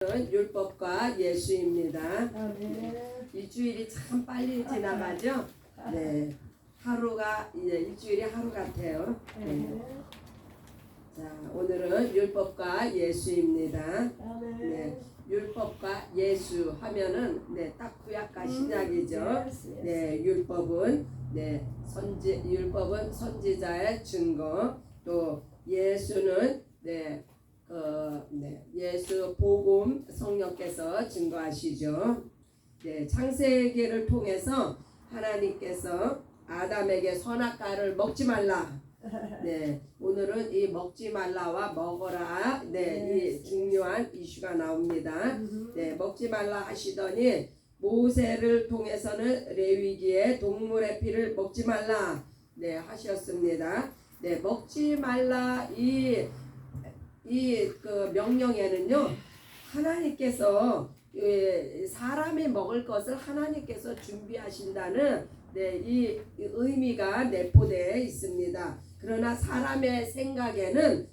율법과 예수입니다. 아, 네. 일주일이 참 빨리 지나가죠. 네, 하루가 이제 일주일이 하루 같아요. 네. 자, 오늘은 율법과 예수입니다. 아, 네. 네, 율법과 예수 하면은 딱 구약과 신약이죠. 네, 율법은 율법은 선지자의 증거, 또 예수는 예수 복음 성령께서 증거하시죠. 네, 창세기를 통해서 하나님께서 아담에게 선악과를 먹지 말라. 네, 오늘은 이 먹지 말라와 먹어라. 이 중요한 이슈가 나옵니다. 네, 먹지 말라 하시더니 모세를 통해서는 레위기에 동물의 피를 먹지 말라. 네, 하셨습니다. 네, 먹지 말라 그 명령에는요, 하나님께서 사람이 먹을 것을 하나님께서 준비하신다는 이 의미가 내포되어 있습니다. 그러나 사람의 생각에는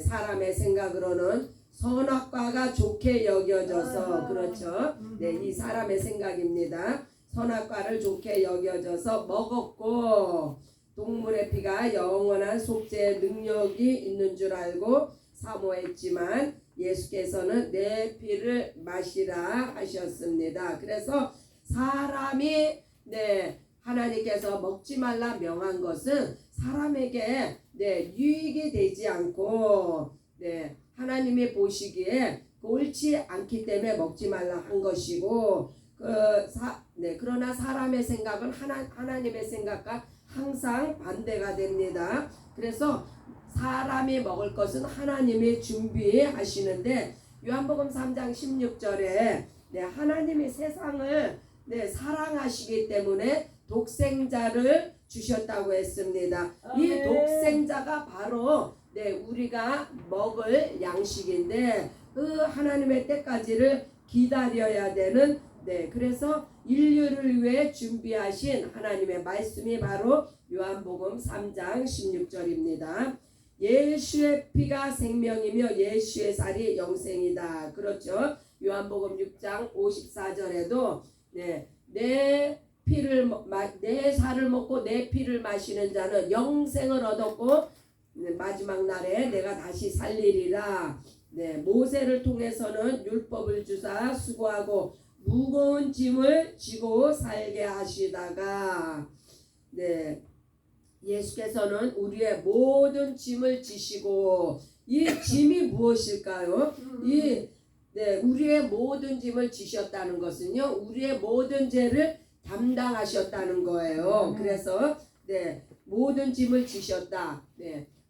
사람의 생각으로는 선악과가 좋게 여겨져서 그렇죠. 이 사람의 생각입니다. 선악과를 좋게 여겨져서 먹었고 동물의 피가 영원한 속죄의 능력이 있는 줄 알고 사모했지만 예수께서는 내 피를 마시라 하셨습니다. 그래서 사람이 하나님께서 먹지 말라 명한 것은 사람에게 유익이 되지 않고 하나님이 보시기에 옳지 않기 때문에 먹지 말라 한 것이고 그러나 사람의 생각은 하나님의 생각과 항상 반대가 됩니다. 그래서 사람이 먹을 것은 하나님이 준비하시는데 요한복음 3장 16절에 하나님이 세상을 사랑하시기 때문에 독생자를 주셨다고 했습니다. 이 독생자가 바로 우리가 먹을 양식인데 그 하나님의 때까지를 기다려야 되는 그래서 인류를 위해 준비하신 하나님의 말씀이 바로 요한복음 3장 16절입니다. 예수의 피가 생명이며 예수의 살이 영생이다. 그렇죠. 요한복음 6장 54절에도 내 살을 먹고 내 피를 마시는 자는 영생을 얻었고 마지막 날에 내가 다시 살리리라. 모세를 통해서는 율법을 주사 수고하고 무거운 짐을 지고 살게 하시다가 예수께서는 우리의 모든 짐을 지시고 이 짐이 무엇일까요? 우리의 모든 짐을 지셨다는 것은요, 우리의 모든 죄를 담당하셨다는 거예요. 그래서 모든 짐을 지셨다.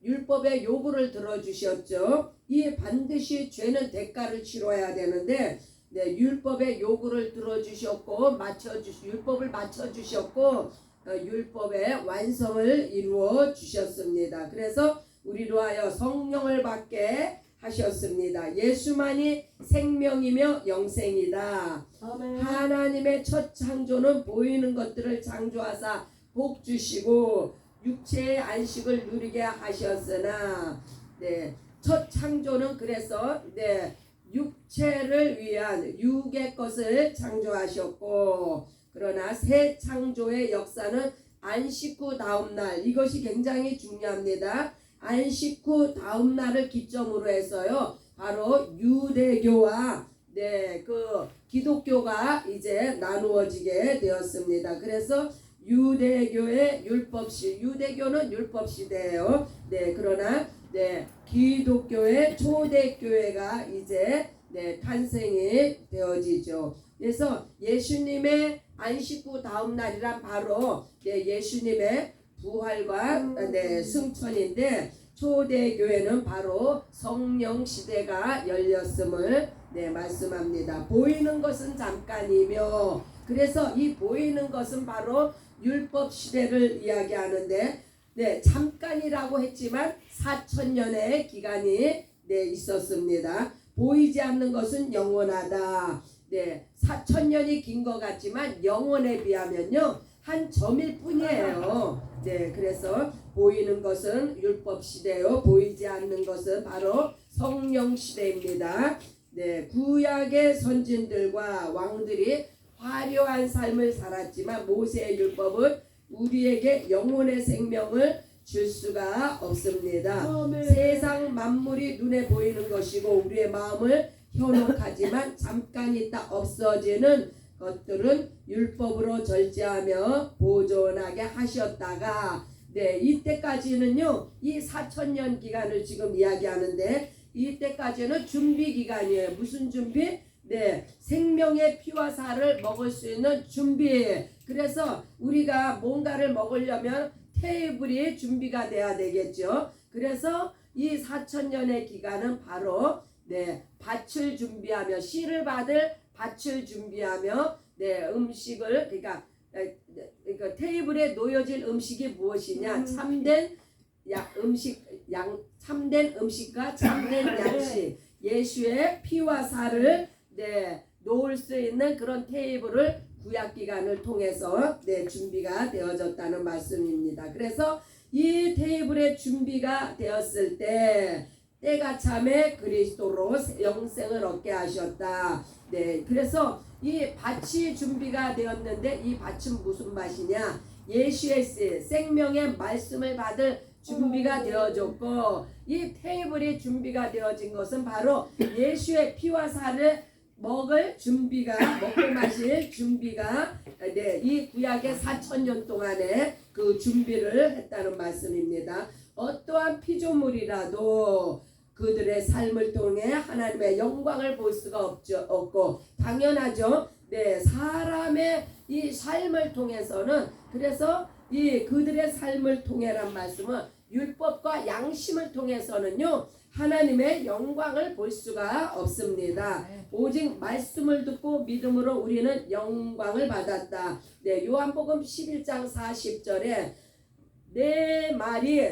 율법의 요구를 들어주셨죠. 이 반드시 죄는 대가를 치러야 되는데 율법의 요구를 들어주셨고 율법을 맞춰주셨고 율법의 완성을 이루어 주셨습니다. 그래서 우리로 하여 성령을 받게 하셨습니다. 예수만이 생명이며 영생이다. 아멘. 하나님의 첫 창조는 보이는 것들을 창조하사 복 주시고 육체의 안식을 누리게 하셨으나 첫 창조는 그래서 육체를 위한 육의 것을 창조하셨고 그러나 새 창조의 역사는 안식 후 다음 날, 이것이 굉장히 중요합니다. 안식 후 다음 날을 기점으로 해서요, 바로 유대교와 그 기독교가 이제 나누어지게 되었습니다. 그래서 유대교의 유대교는 율법 시대예요. 그러나 기독교의 초대교회가 이제 탄생이 되어지죠. 그래서 예수님의 안식 후 다음 날이란 바로 예수님의 부활과 승천인데 초대교회는 바로 성령 시대가 열렸음을 말씀합니다. 보이는 것은 잠깐이며 그래서 이 보이는 것은 바로 율법 시대를 이야기하는데 잠깐이라고 했지만 4,000년의 기간이 있었습니다. 보이지 않는 것은 영원하다. 4,000년이 긴 것 같지만 영원에 비하면요 한 점일 뿐이에요. 그래서 보이는 것은 율법 시대요, 보이지 않는 것은 바로 성령 시대입니다. 네, 구약의 선진들과 왕들이 화려한 삶을 살았지만 모세의 율법은 우리에게 영혼의 생명을 줄 수가 없습니다. 아멘. 세상 만물이 눈에 보이는 것이고 우리의 마음을 현혹하지만 잠깐 있다 없어지는 것들은 율법으로 절제하며 보존하게 하셨다가 네, 이때까지는요, 이 4,000년 기간을 지금 이야기하는데 이때까지는 준비 기간이에요. 무슨 준비? 네, 생명의 피와 살을 먹을 수 있는 준비. 그래서 우리가 뭔가를 먹으려면 테이블이 준비가 돼야 되겠죠. 그래서 이 4,000년의 기간은 바로 네, 밭을 준비하며 씨를 받을 밭을 준비하며 네, 음식을 그러니까 테이블에 놓여질 음식이 무엇이냐? 참된 참된 음식과 참된 양식, 예수의 피와 살을 네, 놓을 수 있는 그런 테이블을 구약 기간을 통해서 네, 준비가 되어졌다는 말씀입니다. 그래서 이 테이블의 준비가 되었을 때 때가 참에 그리스도로 영생을 얻게 하셨다. 네, 그래서 이 밭이 준비가 되었는데 이 밭은 무슨 밭이냐? 예수의 생명의 말씀을 받을 준비가 되어졌고 이 테이블이 준비가 되어진 것은 바로 예수의 피와 살을 먹을 준비가 먹고 마실 준비가 네, 이 구약의 4,000년 동안에 그 준비를 했다는 말씀입니다. 어떠한 피조물이라도 그들의 삶을 통해 하나님의 영광을 볼 수가 없고 당연하죠. 네, 사람의 이 삶을 통해서는 그래서 이 그들의 삶을 통해란 말씀은 율법과 양심을 통해서는요 하나님의 영광을 볼 수가 없습니다. 오직 말씀을 듣고 믿음으로 우리는 영광을 받았다. 네, 요한복음 11장 40절에 내 말이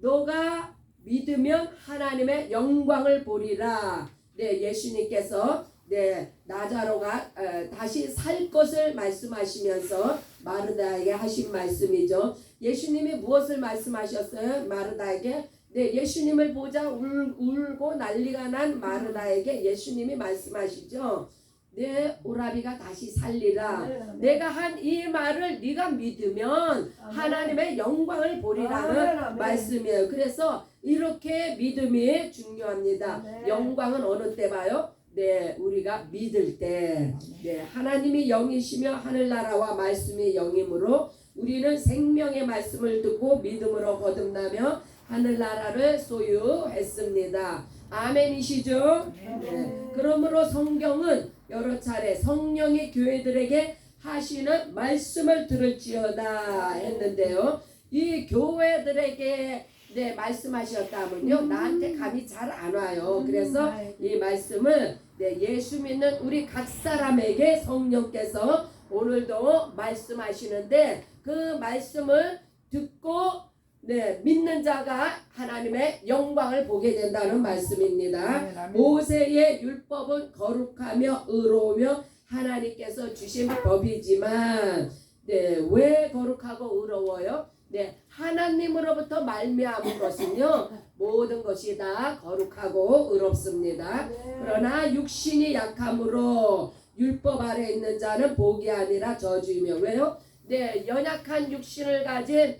너가 믿으면 하나님의 영광을 보리라. 네, 예수님께서 네, 나자로가 다시 살 것을 말씀하시면서 마르다에게 하신 말씀이죠. 예수님이 무엇을 말씀하셨어요? 마르다에게 네, 예수님을 보자 울고 난리가 난 마르다에게 예수님이 말씀하시죠. 내 오라비가 다시 살리라. 아멘. 내가 한 이 말을 네가 믿으면 하나님의 영광을 보리라는 아멘. 말씀이에요. 그래서 이렇게 믿음이 중요합니다. 아멘. 영광은 어느 때 봐요? 네, 우리가 믿을 때. 네, 하나님이 영이시며 하늘나라와 말씀이 영이므로 우리는 생명의 말씀을 듣고 믿음으로 거듭나며 하늘나라를 소유했습니다. 아멘이시죠? 네. 그러므로 성경은 여러 차례 성령이 교회들에게 하시는 말씀을 들을지어다 했는데요. 이 교회들에게 네, 말씀하셨다면요 나한테 감이 잘 안 와요. 그래서 이 말씀을 네, 예수 믿는 우리 각 사람에게 성령께서 오늘도 말씀하시는데 그 말씀을 듣고 네, 믿는 자가 하나님의 영광을 보게 된다는 말씀입니다. 모세의 율법은 거룩하며 의로우며 하나님께서 주신 법이지만 네, 왜 거룩하고 의로워요? 네, 하나님으로부터 말미암은 것은요 모든 것이 다 거룩하고 의롭습니다. 그러나 육신이 약함으로 율법 아래 있는 자는 복이 아니라 저주이며 왜요? 네, 연약한 육신을 가진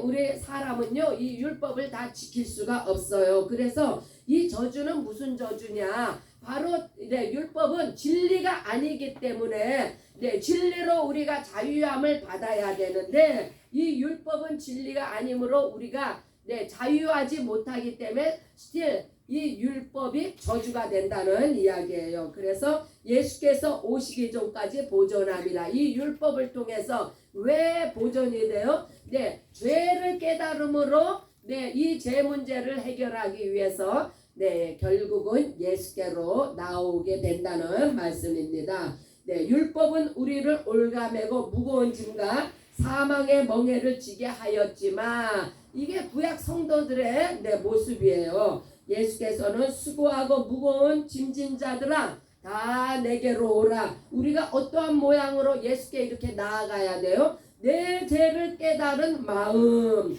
우리 사람은요 이 율법을 다 지킬 수가 없어요. 그래서 이 저주는 무슨 저주냐? 바로 네, 율법은 진리가 아니기 때문에 네, 진리로 우리가 자유함을 받아야 되는데 이 율법은 진리가 아니므로 우리가 네, 자유하지 못하기 때문에 still 이 율법이 저주가 된다는 이야기예요. 그래서 예수께서 오시기 전까지 보존함이라. 이 율법을 통해서 왜 보존이 돼요? 네, 죄를 깨달음으로 네, 이 죄 문제를 해결하기 위해서 네, 결국은 예수께로 나오게 된다는 말씀입니다. 네, 율법은 우리를 올가매고 무거운 짐과 사망의 멍에를 지게 하였지만 이게 구약 성도들의 네, 모습이에요. 예수께서는 수고하고 무거운 짐진 자들아 다 내게로 오라. 우리가 어떠한 모양으로 예수께 이렇게 나아가야 돼요? 내 죄를 깨달은 마음,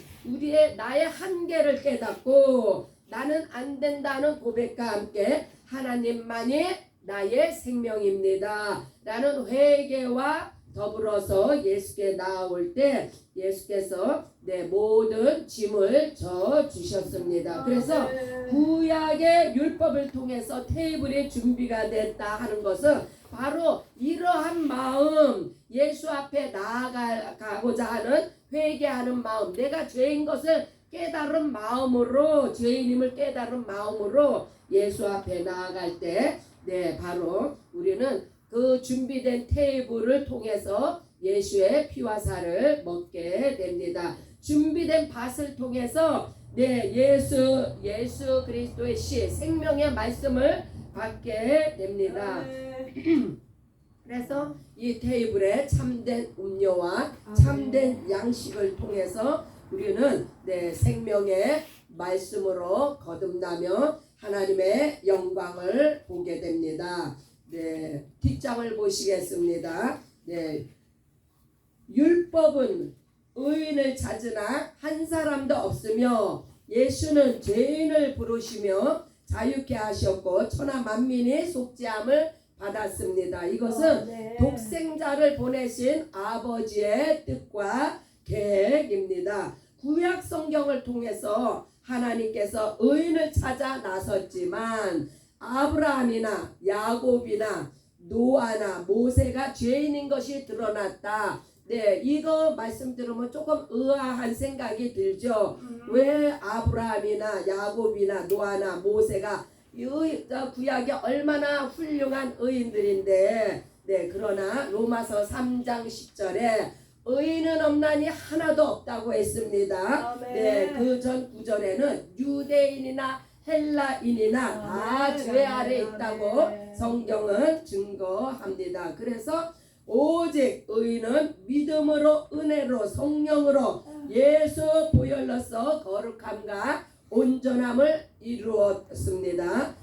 나의 한계를 깨닫고 나는 안 된다는 고백과 함께 하나님만이 나의 생명입니다 라는 회개와 더불어서 예수께 나아올 때 예수께서 내 모든 짐을 져 주셨습니다. 그래서 구약의 율법을 통해서 테이블이 준비가 됐다 하는 것은 바로 이러한 마음, 예수 앞에 나아가고자 하는 회개하는 마음, 내가 죄인 것을 깨달은 마음으로, 죄인임을 깨달은 마음으로 예수 앞에 나아갈 때 바로 우리는 그 준비된 테이블을 통해서 예수의 피와 살을 먹게 됩니다. 준비된 밭을 통해서 예수 그리스도의 씨, 생명의 말씀을 받게 됩니다. 그래서 이 테이블에 참된 음료와 참된 양식을 통해서 우리는 생명의 말씀으로 거듭나며 하나님의 영광을 보게 됩니다. 뒷장을 보시겠습니다. 율법은 의인을 찾으나 한 사람도 없으며 예수는 죄인을 부르시며 자유케 하셨고 천하 만민이 속죄함을 받았습니다. 이것은 독생자를 보내신 아버지의 뜻과 계획입니다. 구약 성경을 통해서 하나님께서 의인을 찾아 나섰지만 아브라함이나 야곱이나 노아나 모세가 죄인인 것이 드러났다. 이거 말씀 들으면 조금 의아한 생각이 들죠. 왜 아브라함이나 야곱이나 노아나 모세가 구약이 얼마나 훌륭한 의인들인데 그러나 로마서 3장 10절에 의인은 없나니 하나도 없다고 했습니다. 그 전 구절에는 유대인이나 헬라인이나 다 죄 아래 있다고 성경은 증거합니다. 그래서 오직 의인은 믿음으로 은혜로 성령으로 예수 보혈로서 거룩함과 온전함을 이루었습니다.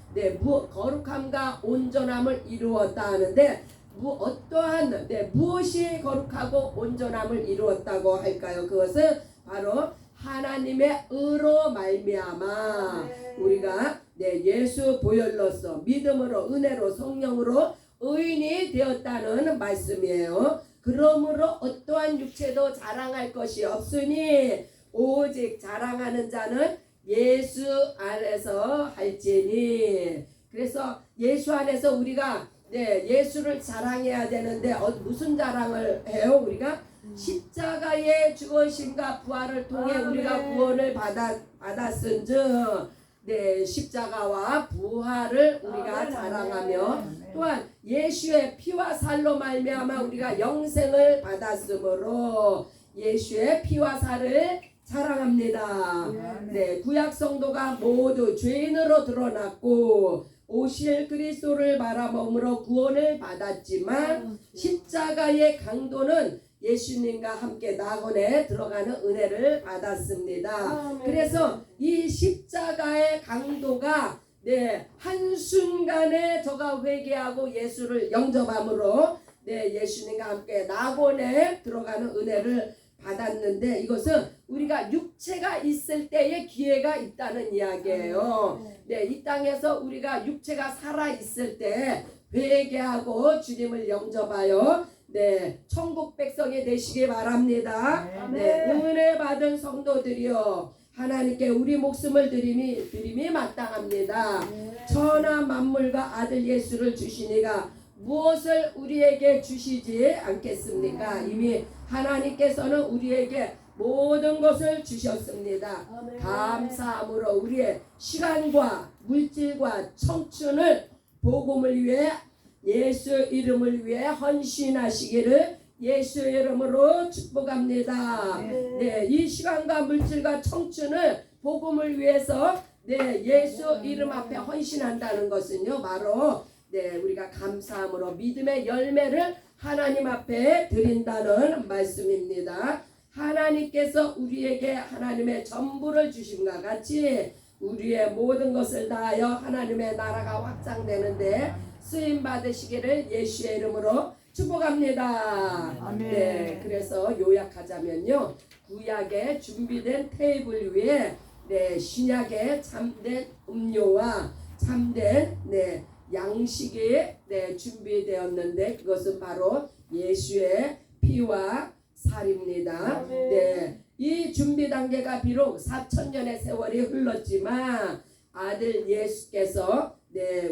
거룩함과 온전함을 이루었다 하는데 어떠한 무엇이 거룩하고 온전함을 이루었다고 할까요? 그것은 바로 하나님의 의로 말미암아 우리가 예수 보혈로서 믿음으로 은혜로 성령으로 의인이 되었다는 말씀이에요. 그러므로 어떠한 육체도 자랑할 것이 없으니 오직 자랑하는 자는 예수 안에서 할지니. 그래서 예수 안에서 우리가 예수를 자랑해야 되는데 무슨 자랑을 해요? 우리가 십자가의 죽으심과 부활을 통해 우리가 구원을 받았은즉 십자가와 부활을 우리가 자랑하며 또한 예수의 피와 살로 말미암아 우리가 영생을 받았으므로 예수의 피와 살을 자랑합니다. 구약 성도가 모두 죄인으로 드러났고 오실 그리스도를 바라봄으로 구원을 받았지만 십자가의 강도는 예수님과 함께 낙원에 들어가는 은혜를 받았습니다. 그래서 이 십자가의 강도가 한순간에 저가 회개하고 예수를 영접함으로 예수님과 함께 낙원에 들어가는 은혜를 받았는데 이것은 우리가 육체가 있을 때의 기회가 있다는 이야기예요. 이 땅에서 우리가 육체가 살아 있을 때 회개하고 주님을 영접하여 천국 백성이 되시기 바랍니다. 은혜 받은 성도들이여 하나님께 우리 목숨을 드림이 마땅합니다. 천하 만물과 아들 예수를 주시니가 무엇을 우리에게 주시지 않겠습니까? 이미 하나님께서는 우리에게 모든 것을 주셨습니다. 감사함으로 우리의 시간과 물질과 청춘을 복음을 위해 예수 이름을 위해 헌신하시기를 예수 이름으로 축복합니다. 이 시간과 물질과 청춘을 복음을 위해서 예수 이름 앞에 헌신한다는 것은요 바로 우리가 감사함으로 믿음의 열매를 하나님 앞에 드린다는 말씀입니다. 하나님께서 우리에게 하나님의 전부를 주심과 같이 우리의 모든 것을 다하여 하나님의 나라가 확장되는데 쓰임 받으시기를 예수의 이름으로 축복합니다. 그래서 요약하자면요, 구약에 준비된 테이블 위에 신약의 참된 음료와 참된 양식이 준비되었는데 그것은 바로 예수의 피와 살입니다. 이 준비 단계가 비록 4,000년의 세월이 흘렀지만 아들 예수께서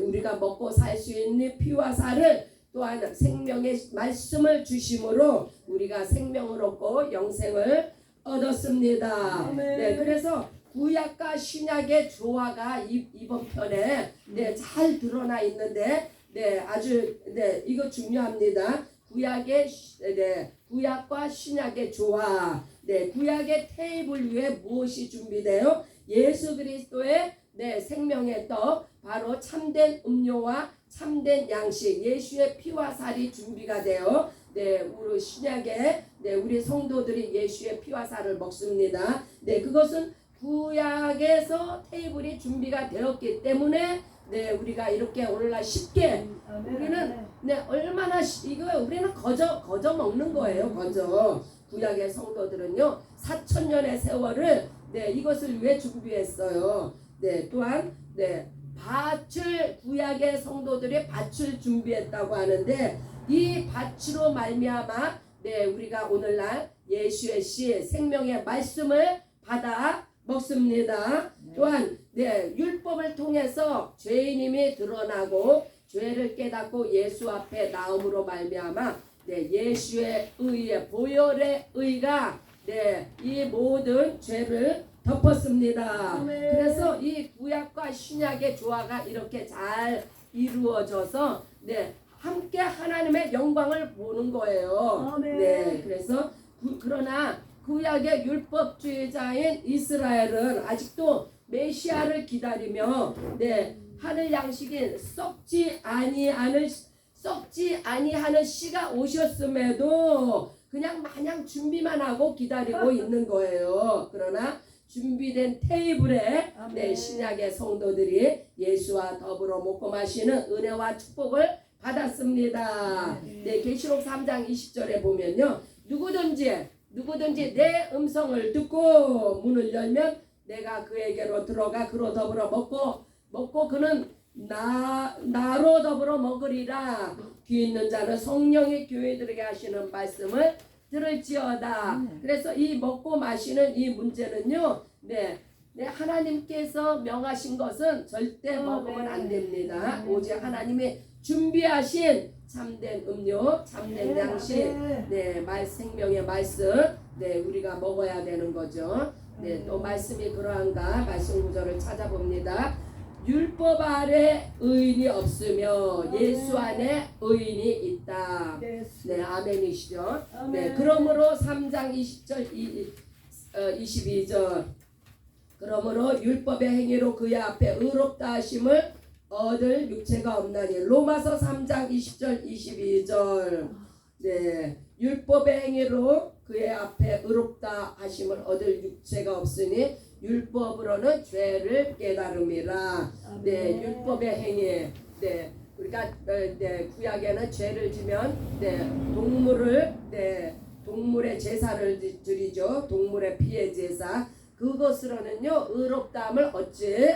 우리가 먹고 살 수 있는 피와 살을 또한 생명의 말씀을 주심으로 우리가 생명을 얻고 영생을 얻었습니다. 그래서 구약과 신약의 조화가 이번 편에 잘 드러나 있는데 아주 이거 중요합니다. 구약과 신약의 조화. 구약의 테이블 위에 무엇이 준비되어 예수 그리스도의 생명의 떡 바로 참된 음료와 참된 양식 예수의 피와 살이 준비가 되어 우리 신약에 우리 성도들이 예수의 피와 살을 먹습니다. 그것은 구약에서 테이블이 준비가 되었기 때문에 우리가 이렇게 오늘날 쉽게 우리는 얼마나 이거 우리는 거저 먹는 거예요. 거저. 구약의 성도들은요 4,000년의 세월을 이것을 왜 준비했어요. 또한 밭을 구약의 성도들이 밭을 준비했다고 하는데 이 밭으로 말미암아 우리가 오늘날 예수의 씨 생명의 말씀을 받아 먹습니다. 또한 율법을 통해서 죄인임이 드러나고 죄를 깨닫고 예수 앞에 나옴으로 말미암아 예수의 의의 보혈의 의가 이 모든 죄를 덮었습니다. 그래서 이 구약과 신약의 조화가 이렇게 잘 이루어져서 함께 하나님의 영광을 보는 거예요. 그래서 그러나 구약의 율법주의자인 이스라엘은 아직도 메시아를 기다리며 하늘 양식인 썩지 아니하는 씨가 오셨음에도 그냥 마냥 준비만 하고 기다리고 있는 거예요. 그러나 준비된 테이블에 신약의 성도들이 예수와 더불어 먹고 마시는 은혜와 축복을 받았습니다. 계시록 3장 20절에 보면요. 누구든지 내 음성을 듣고 문을 열면 내가 그에게로 들어가 그로 더불어 먹고 그는 나로 더불어 먹으리라. 귀 있는 자는 성령이 교회들에게 하시는 말씀을 들을지어다. 그래서 이 먹고 마시는 이 문제는요. 하나님께서 명하신 것은 절대 먹으면 안 됩니다. 오직 하나님이 준비하신 참된 음료, 참된 양식, 생명의 말씀, 우리가 먹어야 되는 거죠. 또 말씀이 그러한가 말씀 구절을 찾아봅니다. 율법 아래 의인이 없으며 예수 안에 의인이 있다. 아멘이시죠. 그러므로 3장 20절 22절 그러므로 율법의 행위로 그의 앞에 의롭다 하심을 얻을 육체가 없나니 로마서 3장 20절 22절 율법의 행위로 그의 앞에 의롭다 하심을 얻을 육체가 없으니 율법으로는 죄를 깨달음이라. 율법의 행위. 우리가 구약에는 죄를 지면 동물의 제사를 드리죠. 동물의 피의 제사. 그것으로는요 의롭다함을 얻지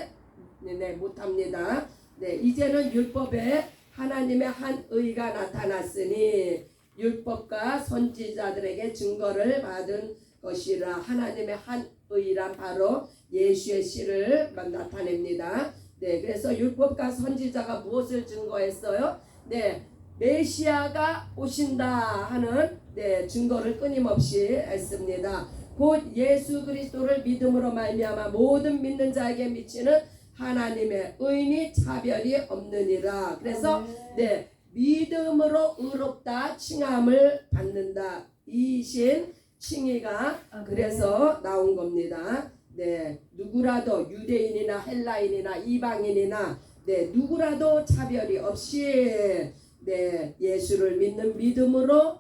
못합니다. 이제는 율법에 하나님의 한 의가 나타났으니 율법과 선지자들에게 증거를 받은 것이라. 하나님의 한 의란 바로 예수의 씨를 나타냅니다. 그래서 율법과 선지자가 무엇을 증거했어요? 메시아가 오신다 하는 증거를 끊임없이 했습니다. 곧 예수 그리스도를 믿음으로 말미암아 모든 믿는 자에게 미치는 하나님의 의인이 차별이 없느니라. 그래서 믿음으로 의롭다 칭함을 받는다. 이신 칭의가 그래서 나온 겁니다. 누구라도 유대인이나 헬라인이나 이방인이나 누구라도 차별이 없이 예수를 믿는 믿음으로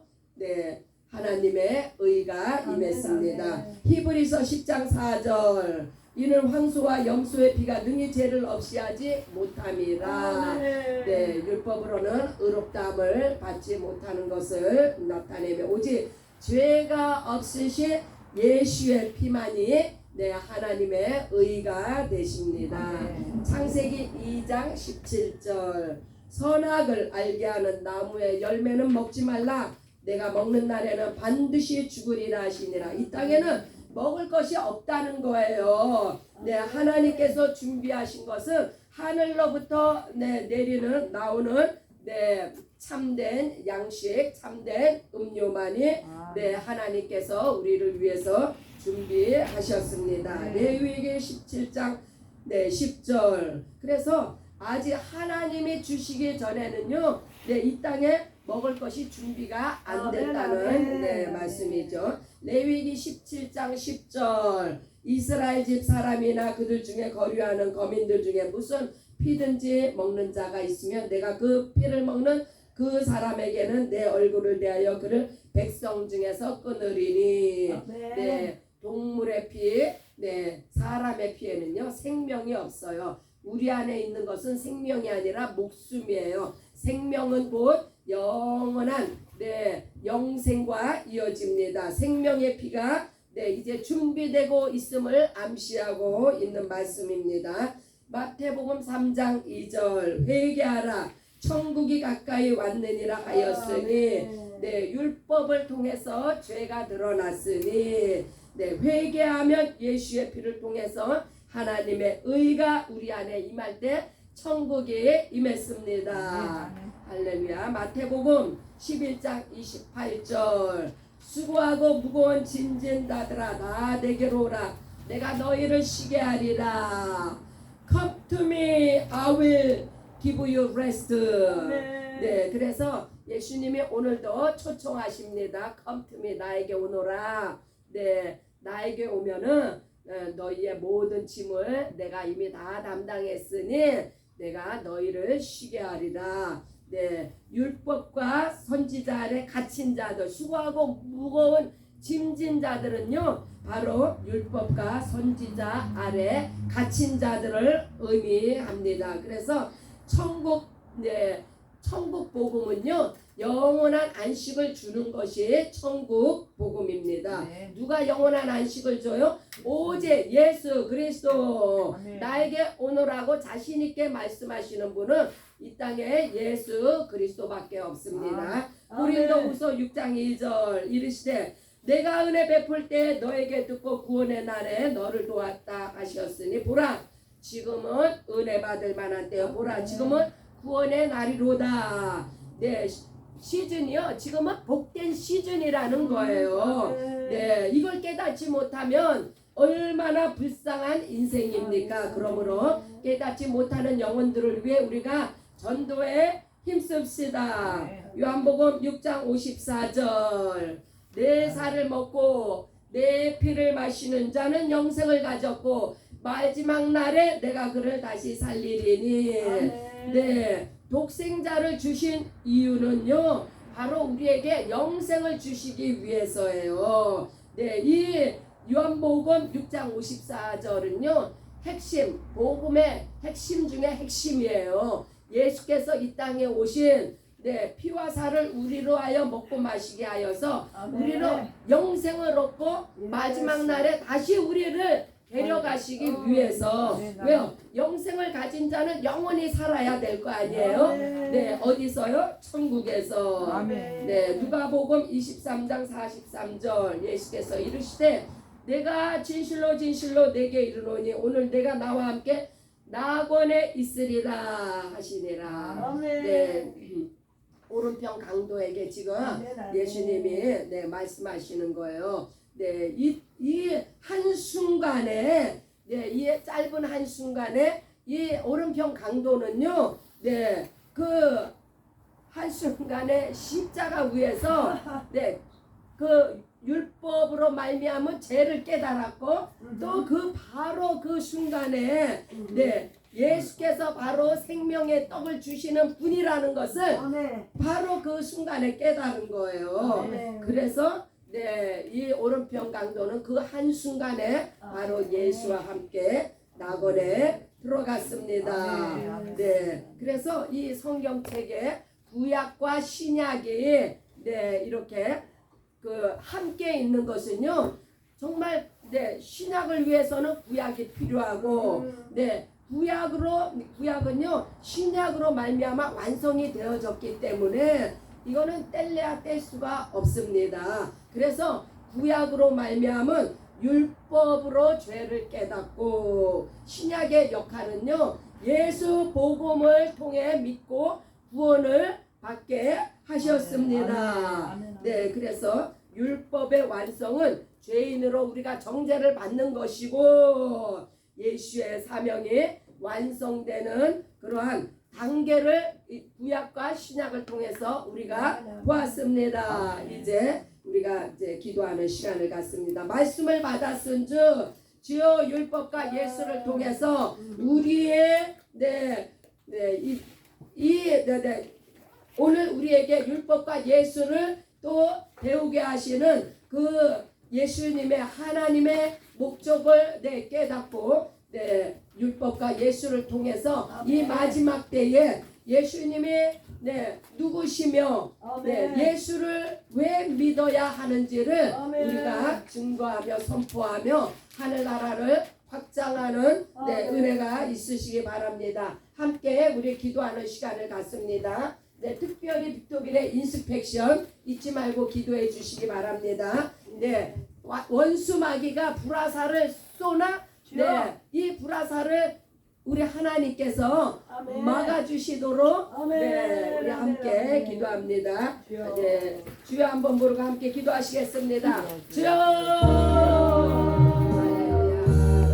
하나님의 의가 임했습니다. 히브리서 10장 4절 이는 황소와 염소의 피가 능히 죄를 없이 하지 못함이라. 율법으로는 의롭다함을 받지 못하는 것을 나타내며 오직 죄가 없으신 예수의 피만이 네, 하나님의 의가 되십니다. 아멘. 창세기 2장 17절 선악을 알게 하는 나무의 열매는 먹지 말라. 내가 먹는 날에는 반드시 죽으리라 하시니라. 이 땅에는 먹을 것이 없다는 거예요. 네, 하나님께서 준비하신 것은 하늘로부터 내리는 나오는 참된 양식, 참된 음료만이 하나님께서 우리를 위해서 준비하셨습니다. 레위기 17장 10절. 그래서 아직 하나님이 주시기 전에는요, 이 땅에 먹을 것이 준비가 안 됐다는 말씀이죠. 레위기 17장 10절. 이스라엘 집 사람이나 그들 중에 거류하는 거민들 중에 무슨 피든지 먹는 자가 있으면 내가 그 피를 먹는 그 사람에게는 내 얼굴을 대하여 그를 백성 중에서 끊으리니. 동물의 피, 사람의 피에는요 생명이 없어요. 우리 안에 있는 것은 생명이 아니라 목숨이에요. 생명은 곧 영원한 영생과 이어집니다. 생명의 피가 이제 준비되고 있음을 암시하고 있는 말씀입니다. 마태복음 3장 2절 회개하라 천국이 가까이 왔느니라 하였으니 율법을 통해서 죄가 드러났으니 회개하면 예수의 피를 통해서 하나님의 의가 우리 안에 임할 때 천국이 임했습니다. 할렐루야. 마태복음 11장 28절 수고하고 무거운 짐진 자들아 나 내게로 오라 내가 너희를 쉬게 하리라. Come to me, I will give you rest. 그래서 예수님이 오늘도 초청하십니다. Come to me, 나에게 오너라. 나에게 오면은 너희의 모든 짐을 내가 이미 다 담당했으니 내가 너희를 쉬게 하리라. 율법과 선지자 아래 갇힌 자들, 수고하고 무거운 짐진 자들은요 바로 율법과 선지자 아래 갇힌 자들을 의미합니다. 그래서 천국 복음은요 영원한 안식을 주는 것이 천국 복음입니다. 누가 영원한 안식을 줘요? 오직 예수 그리스도. 나에게 오너라고 자신 있게 말씀하시는 분은 이 땅에 예수 그리스도밖에 없습니다. 고린도후서 6장 2절 이르시되 내가 은혜 베풀 때 너에게 듣고 구원의 날에 너를 도왔다 하셨으니 보라 지금은 은혜 받을 만한 때요. 보라 지금은 구원의 날이로다. 시즌이요. 지금은 복된 시즌이라는 거예요. 이걸 깨닫지 못하면 얼마나 불쌍한 인생입니까? 그러므로 깨닫지 못하는 영혼들을 위해 우리가 전도에 힘씁시다. 요한복음 6장 54절 내 살을 먹고 내 피를 마시는 자는 영생을 가졌고 마지막 날에 내가 그를 다시 살리리니. 독생자를 주신 이유는요 바로 우리에게 영생을 주시기 위해서예요. 이 요한복음 6장 54절은요 핵심 복음의 핵심 중에 핵심이에요. 예수께서 이 땅에 오신 피와 살을 우리로 하여 먹고 마시게 하여서 우리로 영생을 얻고 마지막 날에 다시 우리를 데려가시기 위해서. 왜요? 영생을 가진 자는 영원히 살아야 될 거 아니에요? 어디서요? 천국에서. 누가복음 23장 43절 예수께서 이르시되 내가 진실로 진실로 내게 이르노니 오늘 내가 나와 함께 낙원에 있으리라 하시니라. 오른편 강도에게 지금 예수님이 말씀하시는 거예요. 이 한순간에 이 짧은 한순간에 이 오른편 강도는요 그 한순간에 십자가 위에서 그 율법으로 말미암은 죄를 깨달았고 또 그 바로 그 순간에 예수께서 바로 생명의 떡을 주시는 분이라는 것을 바로 그 순간에 깨달은 거예요. 그래서 이 오른편 강도는 그 한순간에 바로 예수와 함께 낙원에 들어갔습니다. 그래서 이 성경책에 구약과 신약이 이렇게 함께 있는 것은요 정말 네, 신약을 위해서는 구약이 필요하고 네, 구약은요 신약으로 말미암아 완성이 되어졌기 때문에 이거는 뗄래야 뗄 수가 없습니다. 그래서 구약으로 말미암은 율법으로 죄를 깨닫고 신약의 역할은요 예수 복음을 통해 믿고 구원을 받게 하셨습니다. 아멘. 네, 그래서 율법의 완성은 죄인으로 우리가 정죄를 받는 것이고 예수의 사명이 완성되는 그러한 단계를 이 구약과 신약을 통해서 우리가 보았습니다. 이제 우리가 이제 기도하는 시간을 갖습니다. 말씀을 받았은즉 주여 율법과 예수를 통해서 우리의 오늘 우리에게 율법과 예수를 또 배우게 하시는 그 예수님의 하나님의 목적을 깨닫고 율법과 예수를 통해서 이 마지막 때에 예수님이 누구시며 예수를 왜 믿어야 하는지를 우리가 증거하며 선포하며 하늘나라를 확장하는 은혜가 있으시기 바랍니다. 함께 우리 기도하는 시간을 갖습니다. 특별히 빅토빌의 인스펙션 잊지 말고 기도해 주시기 바랍니다. 원수 마귀가 불화살을 쏘나 이 불화살을 우리 하나님께서 막아주시도록 우리 함께 기도합니다. 주여 한번 부르고 함께 기도하시겠습니다. 주여